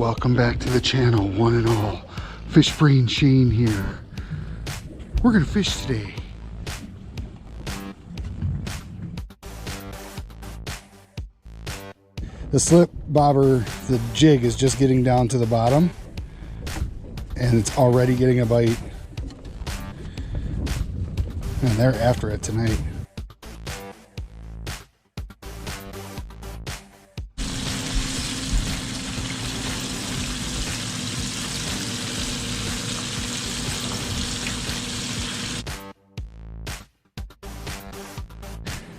Welcome back to the channel, one and all. FishBrain Shane here. We're gonna fish today. The slip bobber, the jig is just getting down to the bottom and it's already getting a bite. And they're after it tonight.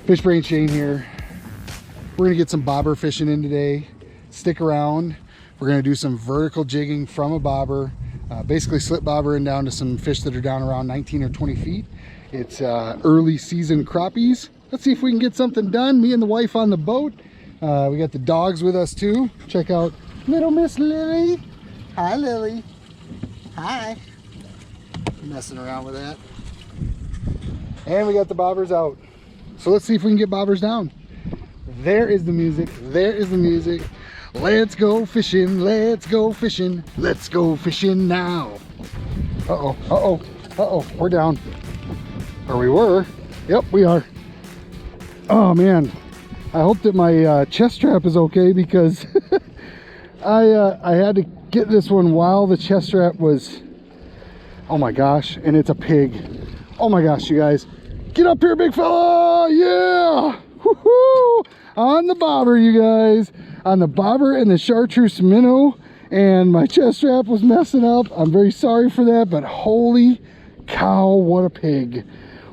FishBrain Shane here. We're gonna get some bobber fishing in today. Stick around. We're gonna do some vertical jigging from a bobber, basically slip bobbering down to some fish that are down around 19 or 20 feet. It's early season crappies. Let's see if we can get something done. Me and the wife on the boat. We got the dogs with us too. Check out little Miss Lily. Hi, Lily. Hi. Messing around with that. And we got the bobbers out. So let's see if we can get bobbers down. There is the music. There is the music. Let's go fishing. Let's go fishing. Let's go fishing now. Uh-oh. Uh-oh. Uh-oh. We're down. Or we were. Yep, we are. Oh, man. I hope that my chest strap is okay because I had to get this one while the chest strap was... Oh, my gosh. And it's a pig. Oh, my gosh, you guys. Get up here, big fella! Yeah! Woohoo! On the bobber, you guys. On the bobber and the chartreuse minnow. And my chest strap was messing up. I'm very sorry for that, but holy cow, what a pig.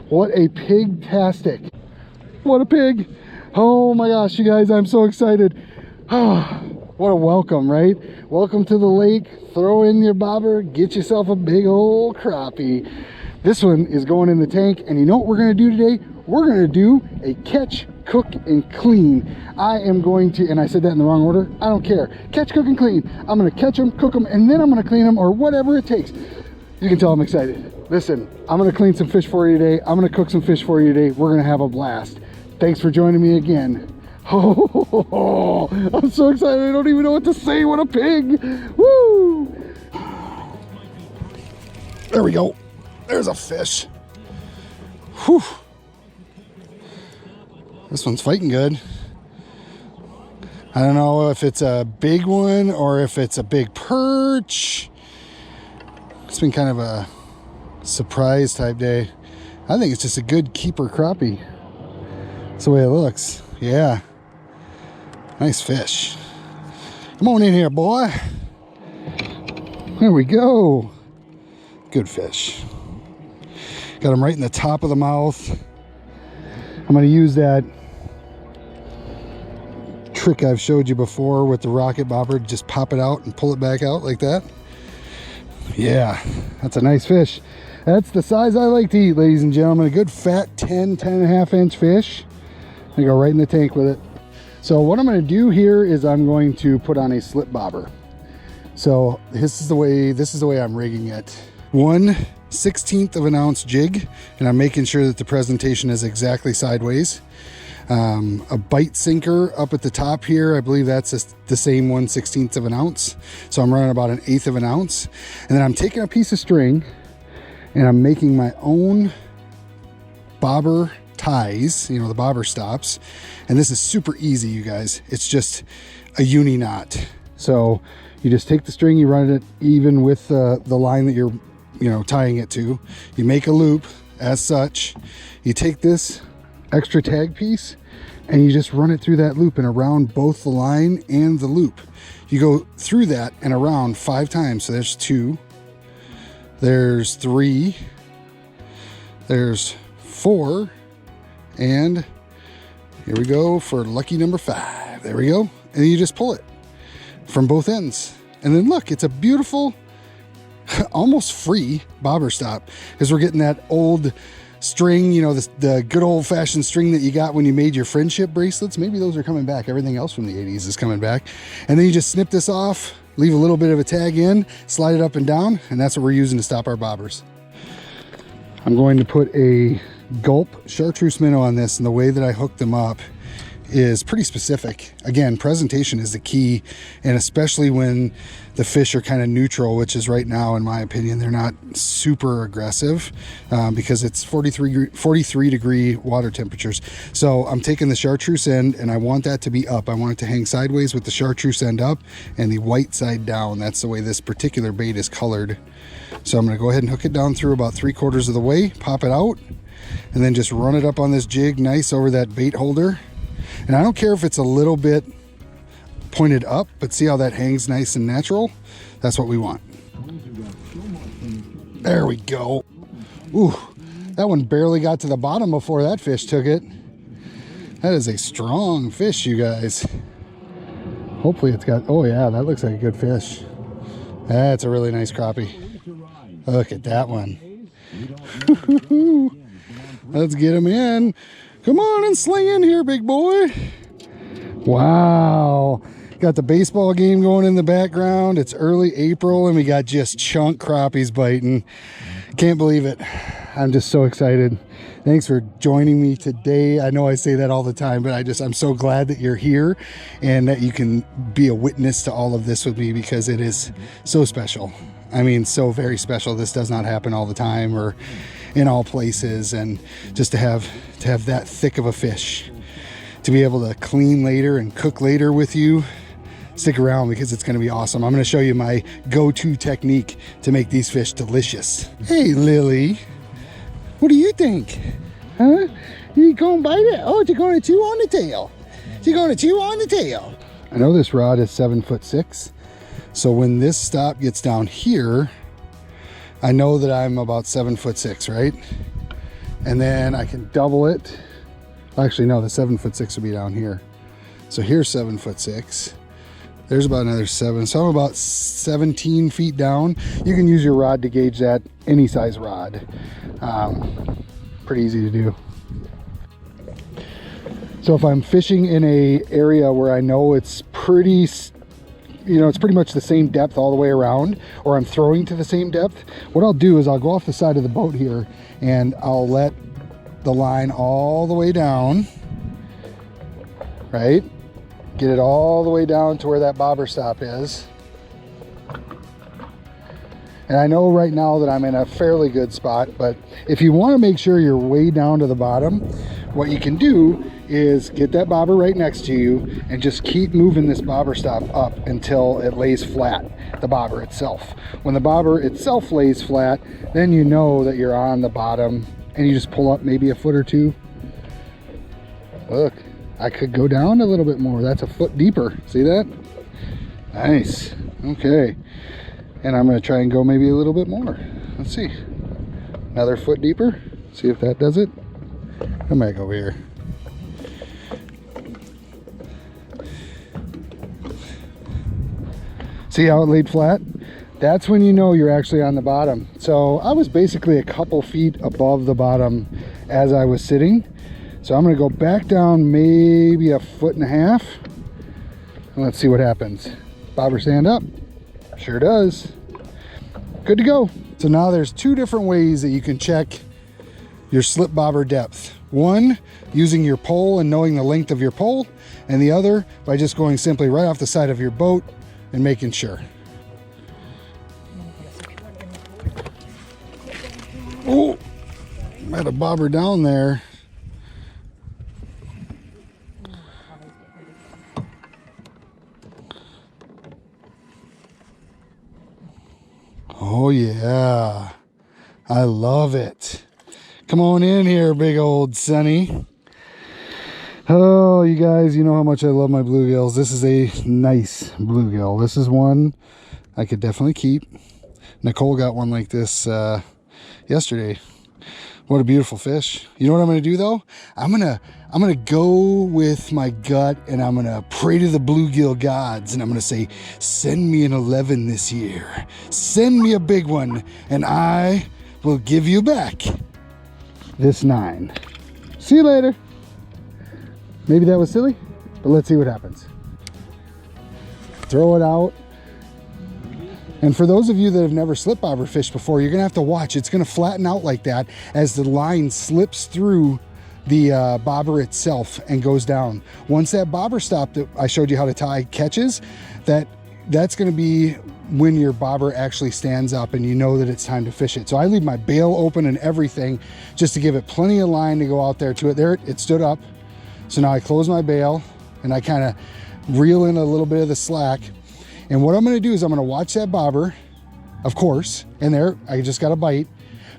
What a pig-tastic. What a pig. Oh my gosh, you guys, I'm so excited. What a welcome, right? Welcome to the lake. Throw in your bobber. Get yourself a big old crappie. This one is going in the tank, and you know what we're gonna do today? We're gonna do a catch, cook, and clean. I am going to, and I said that in the wrong order, I don't care. Catch, cook, and clean. I'm gonna catch them, cook them, and then I'm gonna clean them, or whatever it takes. You can tell I'm excited. Listen, I'm gonna clean some fish for you today. I'm gonna cook some fish for you today. We're gonna have a blast. Thanks for joining me again. Oh, I'm so excited, I don't even know what to say. What a pig. Woo! There we go. There's a fish. Whew. This one's fighting good. I don't know if it's a big one or if it's a big perch. It's been kind of a surprise type day. I think it's just a good keeper crappie. That's the way it looks. Yeah. Nice fish. Come on in here, boy. There we go. Good fish. Got him right in the top of the mouth. I'm going to use that trick I've showed you before with the rocket bobber. Just pop it out and pull it back out like that. Yeah, that's a nice fish. That's the size I like to eat, ladies and gentlemen. A good fat 10.5 inch fish. I go right in the tank with it. So what I'm going to do here is I'm going to put on a slip bobber. So this is the way I'm rigging it. 1/16 of an ounce jig, and I'm making sure that the presentation is exactly sideways. A bite sinker up at the top here, I believe that's the same 1/16 of an ounce. So I'm running about 1/8 of an ounce. And then I'm taking a piece of string and I'm making my own bobber ties, you know, the bobber stops. And this is super easy, you guys. It's just a uni knot. So you just take the string, you run it even with the line that you're tying it to. You make a loop as such. You take this extra tag piece and you just run it through that loop and around both the line and the loop. You go through that and around 5 times. So there's 2, there's 3, there's 4, and here we go for lucky number 5. There we go. And you just pull it from both ends. And then look, it's a beautiful, almost free bobber stop, because we're getting that old string, you know, the good old-fashioned string that you got when you made your friendship bracelets. Maybe those are coming back. Everything else from the 80s is coming back. And then you just snip this off, leave a little bit of a tag in, slide it up and down, and that's what we're using to stop our bobbers. I'm going to put a gulp chartreuse minnow on this, and the way that I hook them up is pretty specific. Again, presentation is the key, and especially when the fish are kind of neutral, which is right now, in my opinion, they're not super aggressive because it's 43 degree water temperatures. So I'm taking the chartreuse end and I want that to be up. I want it to hang sideways with the chartreuse end up and the white side down. That's the way this particular bait is colored. So I'm going to go ahead and hook it down through about 3/4 of the way, pop it out, and then just run it up on this jig nice over that bait holder. And I don't care if it's a little bit pointed up, but see how that hangs nice and natural? That's what we want. There we go. Ooh, that one barely got to the bottom before that fish took it. That is a strong fish, you guys. Hopefully it's got, oh yeah, that looks like a good fish. That's a really nice crappie. Look at that one. Let's get him in. Come on and sling in here, big boy. Wow. Got the baseball game going in the background. It's early April and we got just chunk crappies biting. Can't believe it. I'm just so excited. Thanks for joining me today. I know I say that all the time, but I'm so glad that you're here and that you can be a witness to all of this with me, because it is so special. I mean, so very special. This does not happen all the time or in all places, and just to have that thick of a fish, to be able to clean later and cook later with you. Stick around because it's going to be awesome. I'm going to show you my go-to technique to make these fish delicious. Hey, Lily, what do you think? Huh? You going to bite it? Oh, you're going to chew on the tail. You're going to chew on the tail. I know this rod is 7'6", so when this stop gets down here, I know that I'm about 7'6", right? And then I can double it. Actually, no, the 7'6" would be down here. So here's 7'6". There's about another 7. So I'm about 17 feet down. You can use your rod to gauge that, any size rod. Pretty easy to do. So if I'm fishing in a area where I know it's pretty, it's pretty much the same depth all the way around, or I'm throwing to the same depth, what I'll do is I'll go off the side of the boat here and I'll let the line all the way down, right? Get it all the way down to where that bobber stop is. And I know right now that I'm in a fairly good spot, but if you want to make sure you're way down to the bottom, what you can do is get that bobber right next to you and just keep moving this bobber stop up until it lays flat, the bobber itself. When the bobber itself lays flat, then you know that you're on the bottom, and you just pull up maybe a foot or two. Look, I could go down a little bit more. That's a foot deeper. See that? Nice. Okay. And I'm going to try and go maybe a little bit more. Let's see. Another foot deeper. See if that does it. Come back over here. See how it laid flat? That's when you know you're actually on the bottom. So I was basically a couple feet above the bottom as I was sitting. So I'm going to go back down maybe a foot and a half. And let's see what happens. Bobber stand up. Sure does. Good to go. So now there's two different ways that you can check your slip bobber depth. One, using your pole and knowing the length of your pole, and the other by just going simply right off the side of your boat and making sure. Oh, had a bobber down there. Oh yeah, I love it. Come on in here, big old Sonny. Oh, you guys, you know how much I love my bluegills. This is a nice bluegill. This is one I could definitely keep. Nicole got one like this yesterday. What a beautiful fish. You know what I'm gonna do though? I'm gonna go with my gut and I'm gonna pray to the bluegill gods, and I'm gonna say, send me an 11 this year. Send me a big one and I will give you back this 9. See you later. Maybe that was silly, but let's see what happens. Throw it out. And for those of you that have never slip bobber fished before, you're gonna have to watch. It's gonna flatten out like that as the line slips through the bobber itself and goes down. Once that bobber stop that I showed you how to tie catches, that's going to be when your bobber actually stands up and you know that it's time to fish it. So I leave my bail open and everything just to give it plenty of line to go out there to it. There, it stood up. So now I close my bail and I kind of reel in a little bit of the slack. And what I'm going to do is I'm going to watch that bobber, of course, and there I just got a bite.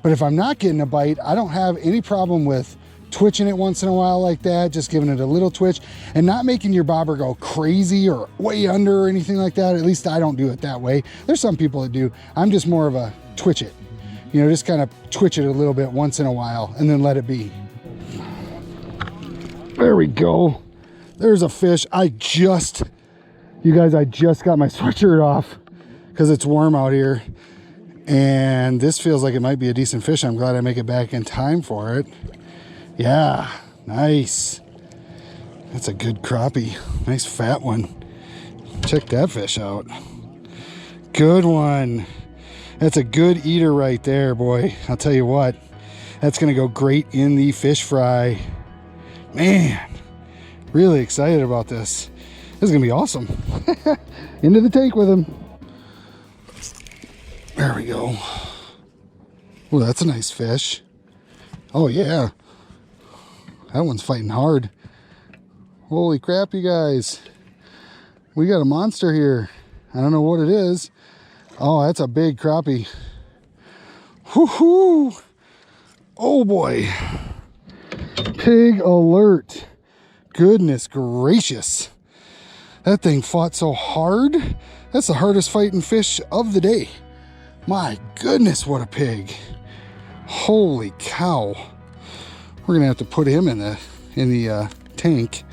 But if I'm not getting a bite, I don't have any problem with twitching it once in a while like that, just giving it a little twitch and not making your bobber go crazy or way under or anything like that. At least I don't do it that way. There's some people that do. I'm just more of a twitch it, you know, just kind of twitch it a little bit once in a while and then let it be. There we go. There's a fish. I just got my sweatshirt off because it's warm out here. And this feels like it might be a decent fish. I'm glad I make it back in time for it. Yeah, nice. That's a good crappie. Nice fat one. Check that fish out. Good one. That's a good eater right there, boy. I'll tell you what. That's going to go great in the fish fry. Man, really excited about this. This is going to be awesome. Into the tank with him. There we go. Oh, that's a nice fish. Oh, yeah. That one's fighting hard. Holy crap, you guys. We got a monster here. I don't know what it is. Oh, that's a big crappie. Whoo-hoo. Oh, boy. Pig alert. Goodness gracious. That thing fought so hard. That's the hardest fighting fish of the day. My goodness, what a pig. Holy cow. We're gonna have to put him in the tank.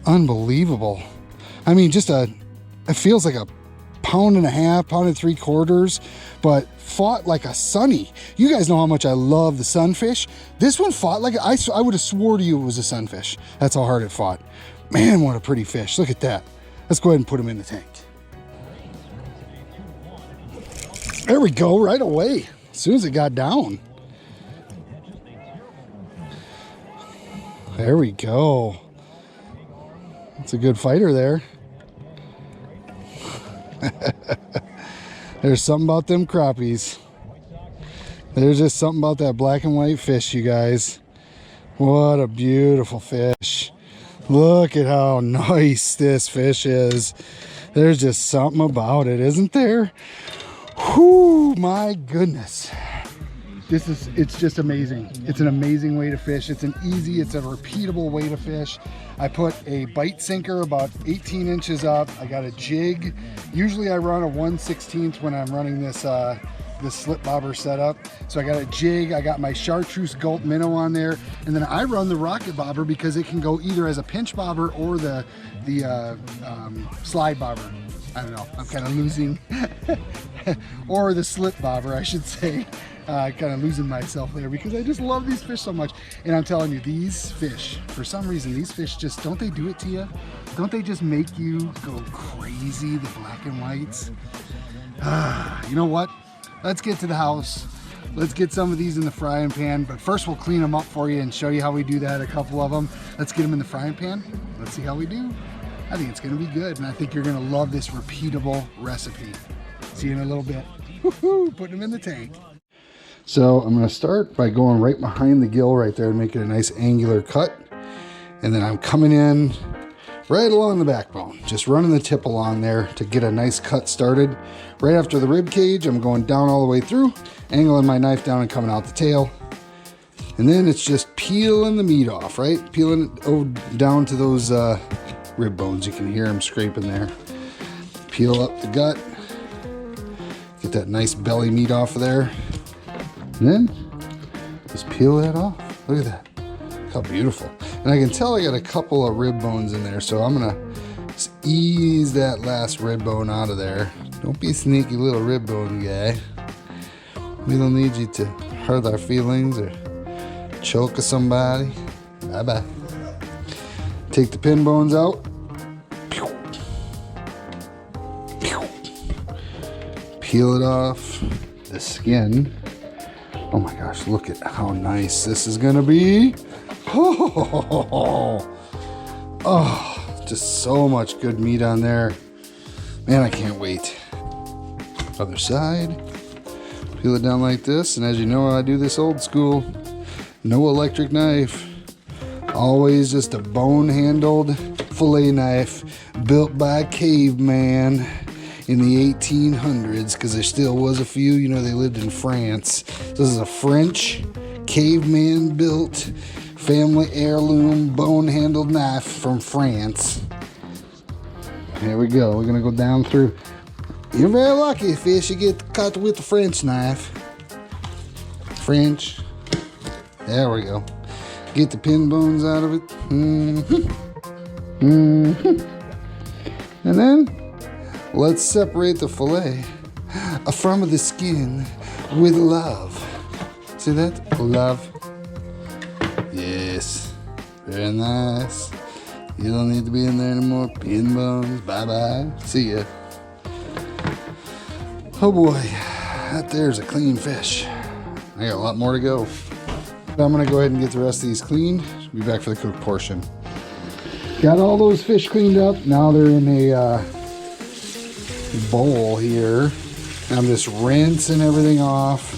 Unbelievable. I mean, it feels like a pound and a half, pound and 3/4, but fought like a sunny. You guys know how much I love the sunfish. This one fought like, I would have swore to you it was a sunfish. That's how hard it fought. Man, what a pretty fish. Look at that. Let's go ahead and put him in the tank. There we go, right away. As soon as it got down. There we go. That's a good fighter there. There's something about them crappies. There's just something about that black and white fish, you guys. What a beautiful fish. Look at how nice this fish is. There's just something about it, isn't there? Whoo, my goodness. It's just amazing. It's an amazing way to fish. It's a repeatable way to fish. I put a bite sinker about 18 inches up. I got a jig. Usually I run a 1/16 when I'm running this slip bobber setup. So I got a jig, I got my chartreuse gulp minnow on there, and then I run the rocket bobber because it can go either as a pinch bobber or the slide bobber. I don't know, I'm kind of losing. Or the slip bobber, I should say. Kind of losing myself there because I just love these fish so much. And I'm telling you, these fish, for some reason, these fish just, don't they do it to you? Don't they just make you go crazy, the black and whites? You know what? Let's get to the house. Let's get some of these in the frying pan, but first we'll clean them up for you and show you how we do that, a couple of them. Let's get them in the frying pan. Let's see how we do. I think it's gonna be good, and I think you're gonna love this repeatable recipe. See you in a little bit. Woohoo, putting them in the tank. So I'm gonna start by going right behind the gill right there and making a nice angular cut. And then I'm coming in right along the backbone, just running the tip along there to get a nice cut started. Right after the rib cage, I'm going down all the way through, angling my knife down and coming out the tail. And then it's just peeling the meat off, right? Peeling it over down to those rib bones. You can hear them scraping there. Peel up the gut. Get that nice belly meat off of there. And then just peel that off. Look at that. Look how beautiful. And I can tell I got a couple of rib bones in there, so I'm gonna just ease that last rib bone out of there. Don't be a sneaky little rib bone guy. We don't need you to hurt our feelings or choke somebody. Bye-bye. Take the pin bones out. Peel it off the skin. Oh my gosh, look at how nice this is gonna be. Oh, just so much good meat on there. Man, I can't wait. Other side. Peel it down like this, and as you know, I do this old school. No electric knife. Always just a bone-handled fillet knife built by a caveman in the 1800s, because there still was a few, you know, they lived in France. This is a French caveman built family heirloom bone-handled knife from France. Here we go. We're gonna go down through. You're very lucky, fish. You get cut with the French knife. French. There we go. Get the pin bones out of it. And then let's separate the fillet from the skin with love. See that? Love. Yes. Very nice. You don't need to be in there anymore. Pin bones. Bye-bye. See ya. Oh boy. That there's a clean fish. I got a lot more to go. I'm gonna go ahead and get the rest of these cleaned. Be back for the cooked portion. Got all those fish cleaned up. Now they're in a bowl here. I'm just rinsing everything off.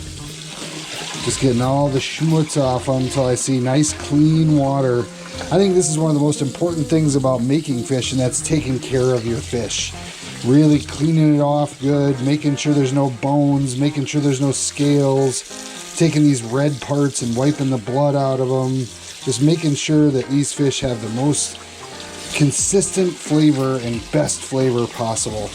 Just getting all the schmutz off until I see nice clean water. I think this is one of the most important things about making fish, and that's taking care of your fish. Really cleaning it off good, making sure there's no bones, making sure there's no scales, taking these red parts and wiping the blood out of them. Just making sure that these fish have the most consistent flavor and best flavor possible.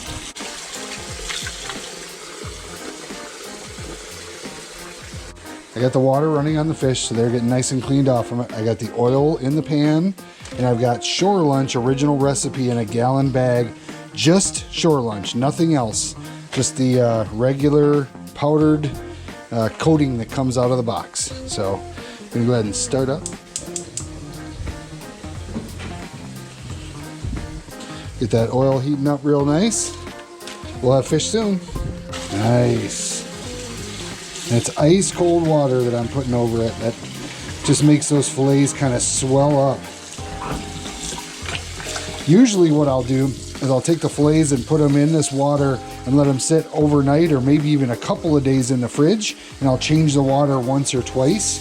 I got the water running on the fish, so they're getting nice and cleaned off from it. I got the oil in the pan, and I've got Shore Lunch original recipe in a gallon bag. Just Shore Lunch, nothing else. Just the regular powdered coating that comes out of the box. So I'm gonna go ahead and start up. Get that oil heating up real nice. We'll have fish soon. Nice. And it's ice cold water that I'm putting over it. That just makes those fillets kind of swell up. Usually what I'll do is I'll take the fillets and put them in this water and let them sit overnight, or maybe even a couple of days in the fridge, and I'll change the water once or twice.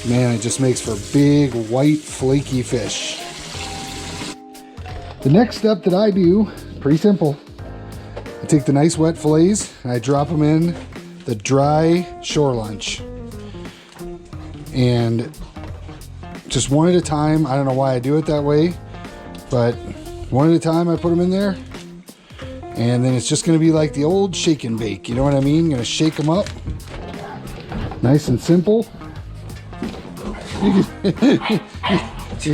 Man, it just makes for big, white, flaky fish. The next step that I do, pretty simple. I take the nice wet fillets and I drop them in the dry Shore Lunch. And just one at a time. I don't know why I do it that way, but one at a time I put them in there. And then it's just gonna be like the old shake and bake. You know what I mean? Gonna shake them up. Nice and simple. You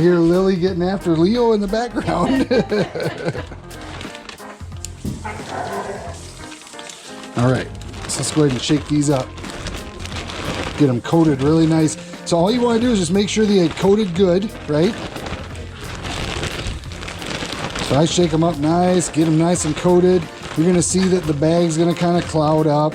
hear Lily getting after Leo in the background. All right, so let's go ahead and shake these up. Get them coated really nice. So all you want to do is just make sure they get coated good, right? So I shake them up nice, get them nice and coated. You're gonna see that the bag's gonna kind of cloud up,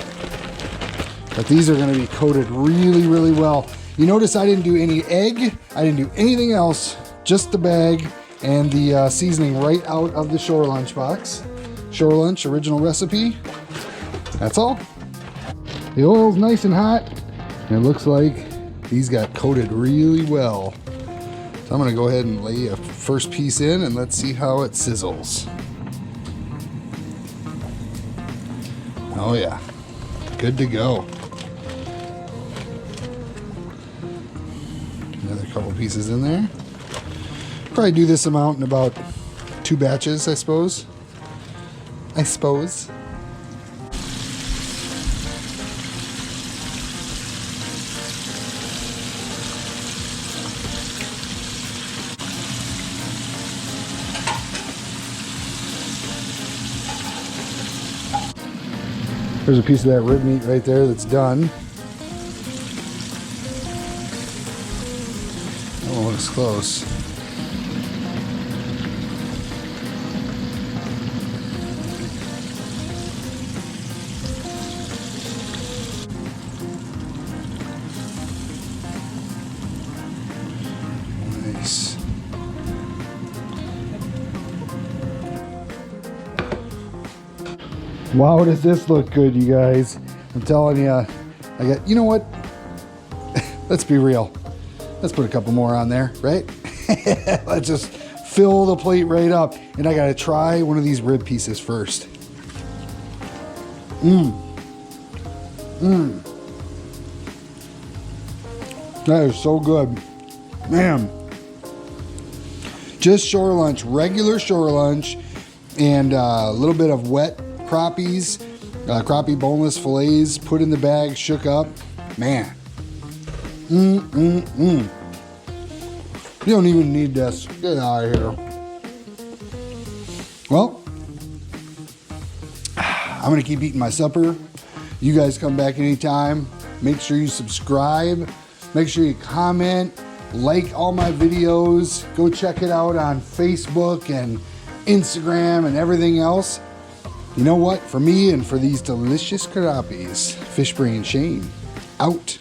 but these are gonna be coated really, really well. You notice I didn't do any egg, I didn't do anything else, just the bag and the seasoning right out of the Shore Lunch box. Shore Lunch original recipe, that's all. The oil's nice and hot, and it looks like these got coated really well. So I'm gonna go ahead and lay a first piece in and let's see how it sizzles. Oh yeah, good to go. Another couple pieces in there. Probably do this amount in about 2 batches, I suppose. There's a piece of that rib meat right there that's done. Oh, it's close. Wow, does this look good, you guys? I'm telling you, you know what? Let's be real. Let's put a couple more on there, right? Let's just fill the plate right up. And I gotta try one of these rib pieces first. That is so good. Man. Just shore lunch, regular shore lunch, and a little bit of wet crappies, crappie boneless fillets, put in the bag, shook up. Man. You don't even need this. Get out of here. Well, I'm gonna keep eating my supper. You guys come back anytime. Make sure you subscribe. Make sure you comment, like all my videos. Go check it out on Facebook and Instagram and everything else. You know what? For me and for these delicious crappies, FishBrain Shane out.